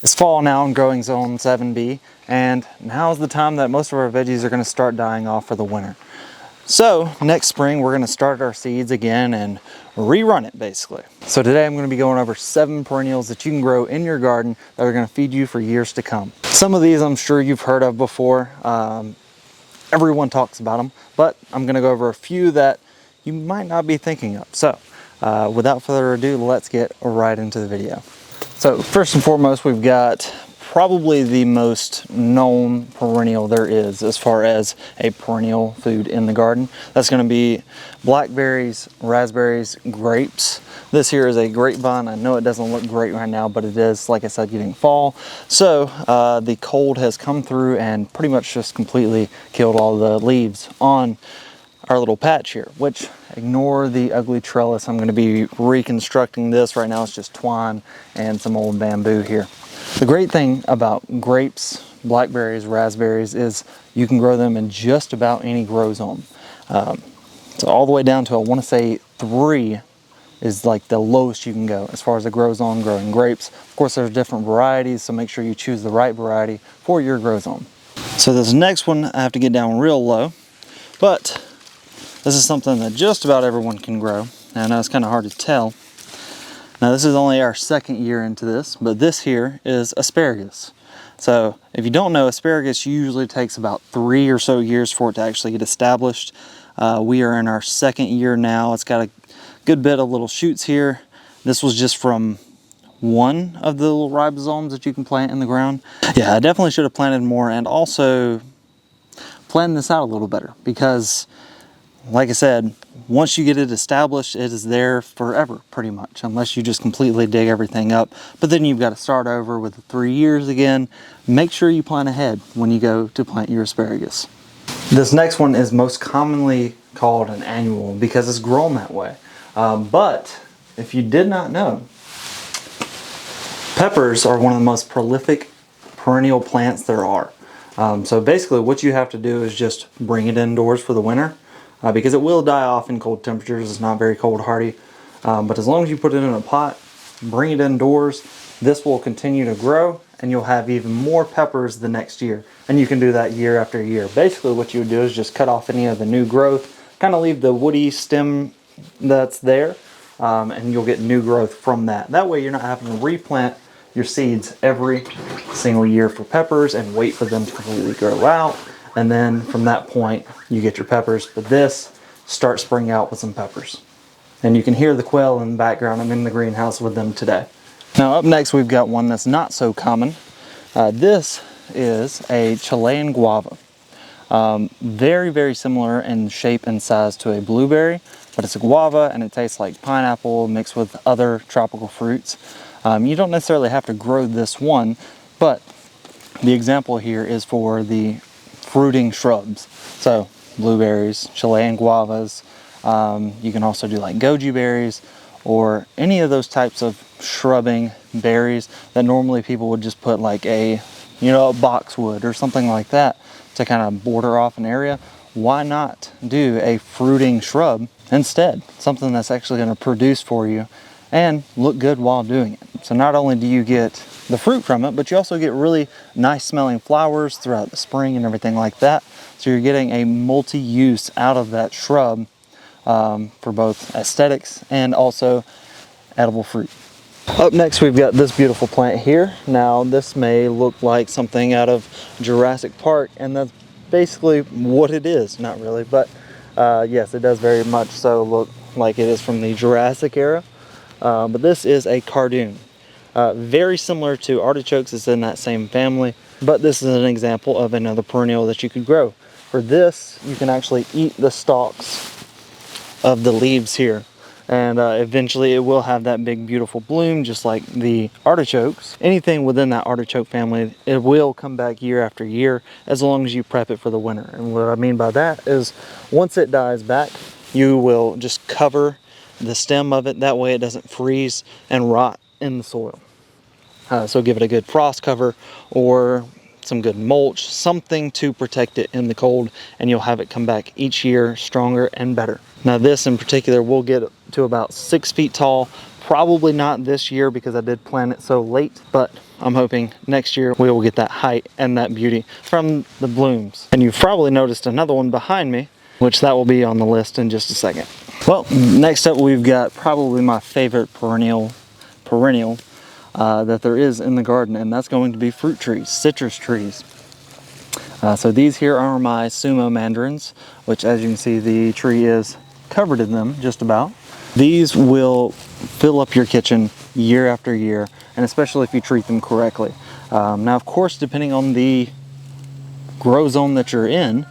It's fall now in growing zone 7B, and now's the time that most of our veggies are going to start dying off for the winter. So next spring we're going to start our seeds again and rerun it basically. So today I'm going to be going over 7 perennials that you can grow in your garden that are going to feed you for years to come. Some of these I'm sure you've heard of before. Everyone talks about them, but I'm going to go over a few that you might not be thinking of. So without further ado, let's get right into the video. So first and foremost, we've got probably the most known perennial there is as far as a perennial food in the garden. That's going to be blackberries, raspberries, grapes. This here is a grapevine. I know it doesn't look great right now, but it is, like I said, getting fall. So the cold has come through and pretty much just completely killed all the leaves on our little patch here, which ignore the ugly trellis. I'm going to be reconstructing this. Right now it's just twine and some old bamboo here. The great thing about grapes, blackberries, raspberries is you can grow them in just about any grow zone. So all the way down to, I want to say 3 is like the lowest you can go as far as a grow zone growing grapes. Of course, there's different varieties, so make sure you choose the right variety for your grow zone. So this next one I have to get down real low, but this is something that just about everyone can grow. I know it's kind of hard to tell. Now this is only our 2nd year into this, but this here is asparagus. So if you don't know, asparagus usually takes about 3 or so years for it to actually get established. We are in our 2nd year now. It's got a good bit of little shoots here. This was just from one of the little ribosomes that you can plant in the ground. Yeah, I definitely should have planted more and also planned this out a little better because, like I said, once you get it established, it is there forever, pretty much, unless you just completely dig everything up. But then you've got to start over with the 3 years again. Make sure you plan ahead when you go to plant your asparagus. This next one is most commonly called an annual because it's grown that way. But if you did not know, peppers are one of the most prolific perennial plants there are. So basically what you have to do is just bring it indoors for the winter. Because it will die off in cold temperatures. It's not very cold hardy. But as long as you put it in a pot, bring it indoors, this will continue to grow and you'll have even more peppers the next year. And you can do that year after year. Basically what you would do is just cut off any of the new growth, kind of leave the woody stem that's there, and you'll get new growth from that. That way you're not having to replant your seeds every single year for peppers and wait for them to completely grow out. And then from that point, you get your peppers. But this starts spring out with some peppers. And you can hear the quail in the background. I'm in the greenhouse with them today. Now up next, we've got one that's not so common. This is a Chilean guava. Very, very similar in shape and size to a blueberry, but it's a guava and it tastes like pineapple mixed with other tropical fruits. You don't necessarily have to grow this one, but the example here is for the fruiting shrubs. So blueberries, Chilean guavas, you can also do like goji berries or any of those types of shrubbing berries that normally people would just put like a boxwood or something like that to kind of border off an area. Why not do a fruiting shrub instead? Something that's actually going to produce for you and look good while doing it. So not only do you get the fruit from it, but you also get really nice smelling flowers throughout the spring and everything like that. So you're getting a multi-use out of that shrub for both aesthetics and also edible fruit. Up next, we've got this beautiful plant here. Now this may look like something out of Jurassic Park, and that's basically what it is. Not really, but yes, it does very much so look like it is from the Jurassic era. But this is a cardoon. Very similar to artichokes, it's in that same family, but this is an example of another perennial that you could grow. For this, you can actually eat the stalks of the leaves here, and eventually it will have that big beautiful bloom just like the artichokes. Anything within that artichoke family, it will come back year after year as long as you prep it for the winter. And what I mean by that is once it dies back, you will just cover the stem of it. That way it doesn't freeze and rot in the soil. So give it a good frost cover or some good mulch, something to protect it in the cold, and you'll have it come back each year stronger and better. Now this in particular will get to about 6 feet tall, Probably not this year because I did plant it so late, but I'm hoping next year we will get that height and that beauty from the blooms. And you've probably noticed another one behind me, which that will be on the list in just a second. Well, next up we've got probably my favorite perennial that there is in the garden, and that's going to be fruit trees, citrus trees. So these here are my sumo mandarins, which as you can see the tree is covered in them just about. These will fill up your kitchen year after year, and especially if you treat them correctly. Now of course, depending on the grow zone that you're in,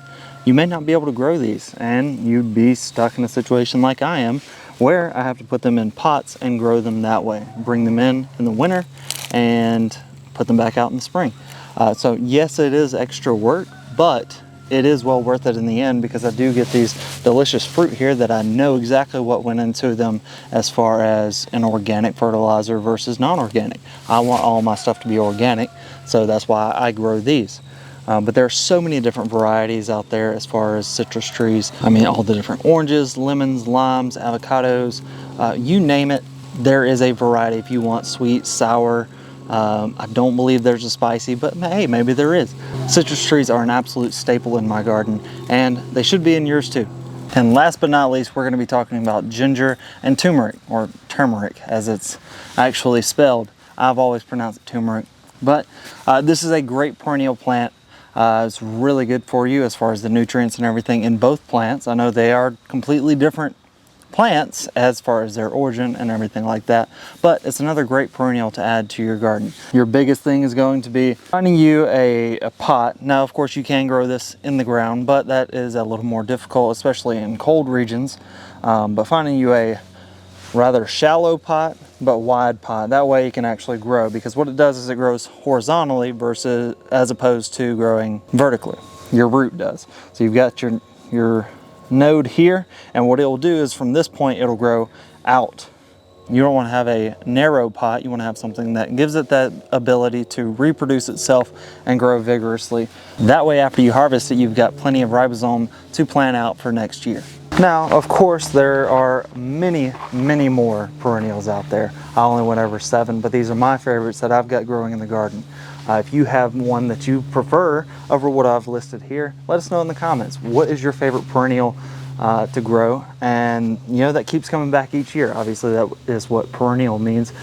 you may not be able to grow these, and you'd be stuck in a situation like I am where I have to put them in pots and grow them that way. Bring them in the winter and put them back out in the spring. So yes, it is extra work, but it is well worth it in the end because I do get these delicious fruit here that I know exactly what went into them as far as an organic fertilizer versus non-organic. I want all my stuff to be organic, so that's why I grow these. But there are so many different varieties out there as far as citrus trees. I mean, all the different oranges, lemons, limes, avocados, you name it, there is a variety if you want sweet, sour. I don't believe there's a spicy, but hey, maybe there is. Citrus trees are an absolute staple in my garden, and they should be in yours too. And last but not least, we're going to be talking about ginger and turmeric, or turmeric as it's actually spelled. I've always pronounced it turmeric. But this is a great perennial plant. It's really good for you as far as the nutrients and everything in both plants. I know they are completely different plants as far as their origin and everything like that, but it's another great perennial to add to your garden. Your biggest thing is going to be finding you a pot. Now of course you can grow this in the ground, but that is a little more difficult, especially in cold regions. But finding you a rather shallow pot but wide pot, that way you can actually grow, because what it does is it grows horizontally versus as opposed to growing vertically. Your root does. So you've got your node here, and what it will do is from this point it'll grow out. You don't want to have a narrow pot, you want to have something that gives it that ability to reproduce itself and grow vigorously. That way after you harvest it, you've got plenty of ribosome to plant out for next year. Now of course there are many more perennials out there. I only went over 7, but these are my favorites that I've got growing in the garden. If you have one that you prefer over what I've listed here, let us know in the comments. What is your favorite perennial to grow? And you know, that keeps coming back each year. Obviously that is what perennial means.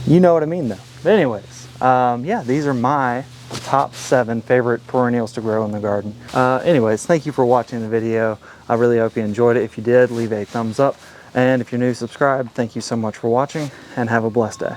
You know what I mean though. But anyways, yeah, these are my top 7 favorite perennials to grow in the garden. Anyways, thank you for watching the video. I really hope you enjoyed it. If you did, leave a thumbs up. And if you're new, subscribe. Thank you so much for watching, and have a blessed day.